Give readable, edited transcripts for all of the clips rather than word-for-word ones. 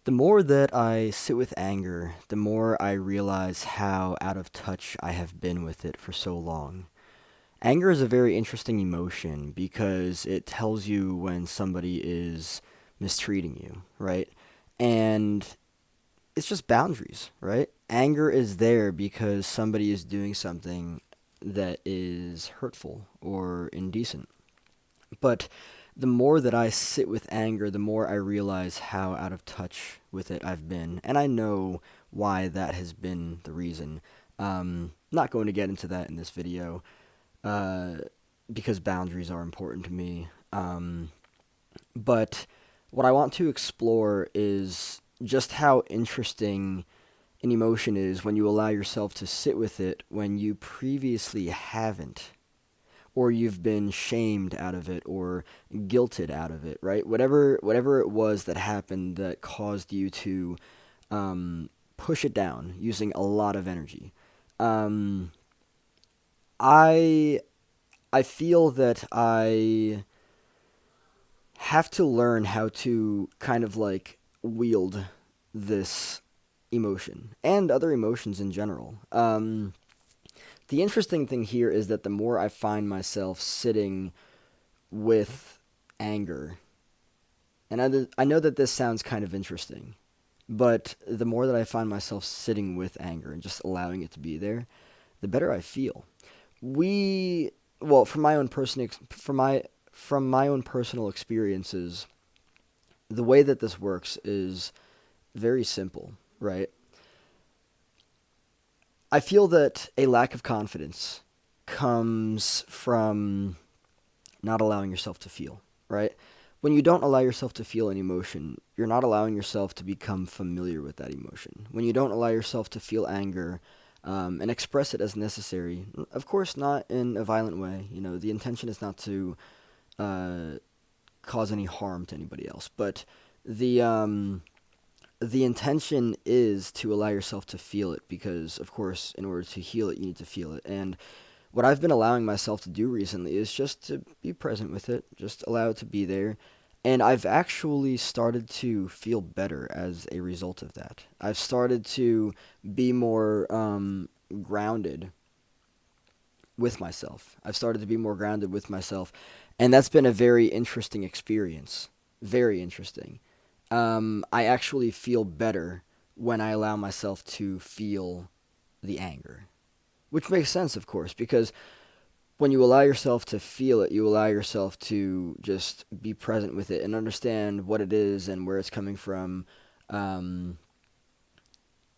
The more that I sit with anger, the more I realize how out of touch I have been with it for so long. Anger is a very interesting emotion because it tells you when somebody is mistreating you, right? And it's just boundaries, right? Anger is there because somebody is doing something that is hurtful or indecent. But the more that I sit with anger, the more I realize how out of touch with it I've been. And I know why that has been the reason. Not going to get into that in this video uh, because boundaries are important to me. But what I want to explore is just how interesting an emotion is when you allow yourself to sit with it when you previously haven't, or you've been shamed out of it or guilted out of it, right? Whatever it was that happened that caused you to push it down using a lot of energy. Um, I I feel that I have to learn how to kind of like wield this emotion and other emotions in general. The interesting thing here is that the more I find myself sitting with anger, and I know that this sounds kind of interesting, but the more that I find myself sitting with anger and just allowing it to be there, the better I feel. We, well, from my own personal experiences, the way that this works is very simple, right? I feel that a lack of confidence comes from not allowing yourself to feel, right? When you don't allow yourself to feel an emotion, you're not allowing yourself to become familiar with that emotion. When you don't allow yourself to feel anger and express it as necessary, of course, not in a violent way. You know, the intention is not to uh, cause any harm to anybody else, but the the intention is to allow yourself to feel it because, of course, in order to heal it, you need to feel it. And what I've been allowing myself to do recently is just to be present with it, just allow it to be there. And I've actually started to feel better as a result of that. I've started to be more grounded with myself. I've started to be more grounded with myself. And that's been a very interesting experience. Very interesting. I actually feel better when I allow myself to feel the anger, which makes sense, of course, because when you allow yourself to feel it, you allow yourself to just be present with it and understand what it is and where it's coming from. Um,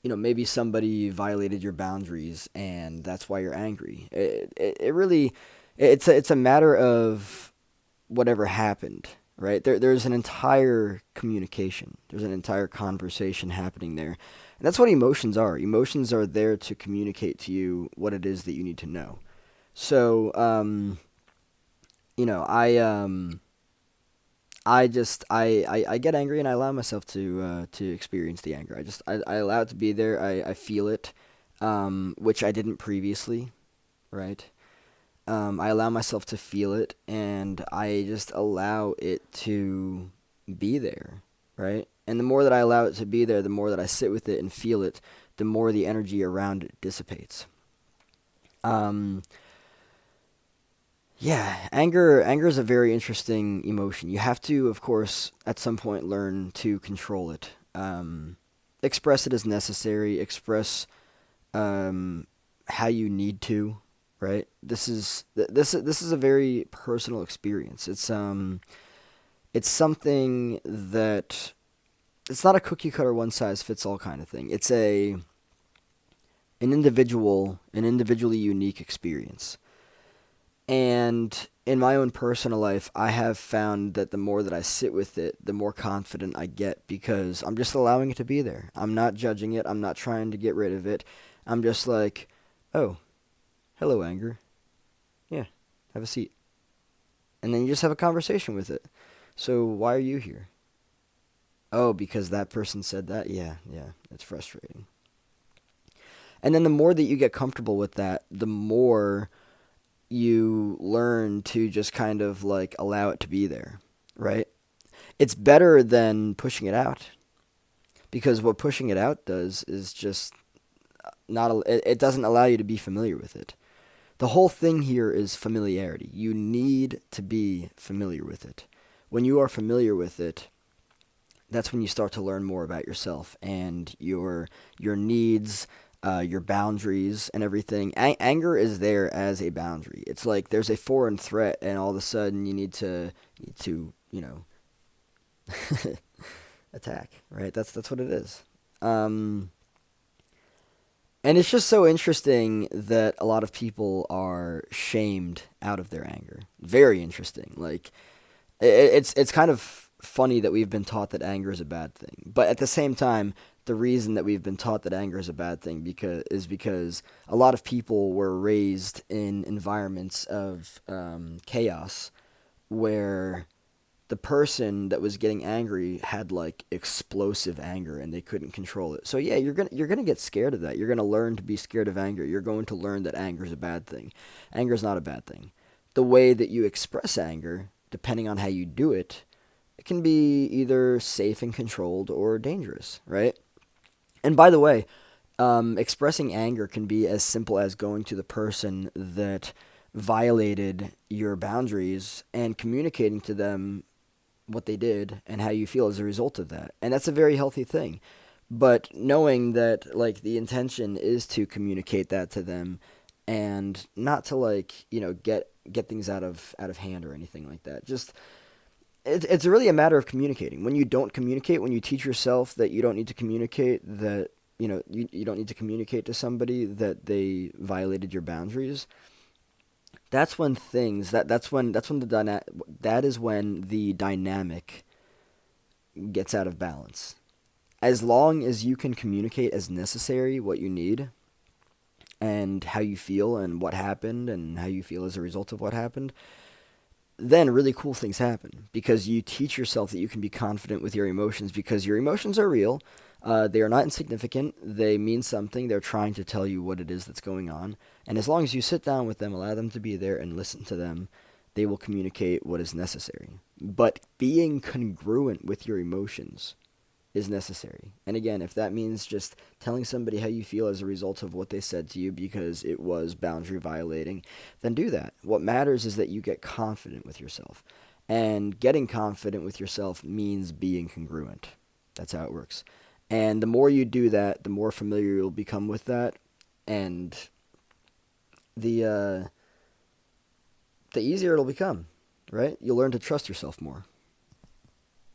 maybe somebody violated your boundaries and that's why you're angry. It really, it's a matter of whatever happened, right? There's an entire communication. There's an entire conversation happening there. And that's what emotions are. Emotions are there to communicate to you what it is that you need to know. So, I get angry and I allow myself to experience the anger. I allow it to be there. I feel it, which I didn't previously, right? I allow myself to feel it, and I just allow it to be there, right? And the more that I allow it to be there, the more that I sit with it and feel it, the more the energy around it dissipates. Um, Yeah, anger is a very interesting emotion. You have to, of course, at some point learn to control it. Express it as necessary. Express um, how you need to. Right. This is a very personal experience. It's something that it's not a cookie cutter one size fits all kind of thing. It's an individually unique experience. And in my own personal life, I have found that the more that I sit with it, the more confident I get because I'm just allowing it to be there. I'm not judging it. I'm not trying to get rid of it. I'm just like, oh, hello, anger. Yeah, have a seat. And then you just have a conversation with it. So, why are you here? Oh, because that person said that? Yeah, yeah, it's frustrating. And then the more that you get comfortable with that, the more you learn to just kind of like allow it to be there, right? It's better than pushing it out. because what pushing it out does is just not it doesn't allow you to be familiar with it. The whole thing here is familiarity. You need to be familiar with it. When you are familiar with it, that's when you start to learn more about yourself and your needs, your boundaries, and everything. Anger is there as a boundary. It's like there's a foreign threat, and all of a sudden you need to attack. Right? That's what it is. Um, and it's just so interesting that a lot of people are shamed out of their anger. Very interesting. Like it's kind of funny that we've been taught that anger is a bad thing, but at the same time, the reason that we've been taught that anger is a bad thing because a lot of people were raised in environments of chaos where the person that was getting angry had like explosive anger and they couldn't control it. So yeah, you're gonna get scared of that. You're gonna learn to be scared of anger. You're going to learn that anger is a bad thing. Anger is not a bad thing. The way that you express anger, depending on how you do it, it can be either safe and controlled or dangerous, right? And by the way, expressing anger can be as simple as going to the person that violated your boundaries and communicating to them what they did and how you feel as a result of that. And that's a very healthy thing. But knowing that like the intention is to communicate that to them and not to get things out of hand or anything like that. Just it's really a matter of communicating. When you don't communicate, when you teach yourself that you don't need to communicate that you don't need to communicate to somebody that they violated your boundaries, that's when things that's when that is when the dynamic gets out of balance. As long as you can communicate as necessary what you need and how you feel and what happened and how you feel as a result of what happened, then really cool things happen because you teach yourself that you can be confident with your emotions because your emotions are real. They are not insignificant. They mean something. They're trying to tell you what it is that's going on. And as long as you sit down with them, allow them to be there, and listen to them, they will communicate what is necessary. But being congruent with your emotions is necessary. And again, if that means just telling somebody how you feel as a result of what they said to you because it was boundary violating, then do that. What matters is that you get confident with yourself. And getting confident with yourself means being congruent. That's how it works. And the more you do that, the more familiar you'll become with that, and the the easier it'll become, right? You'll learn to trust yourself more.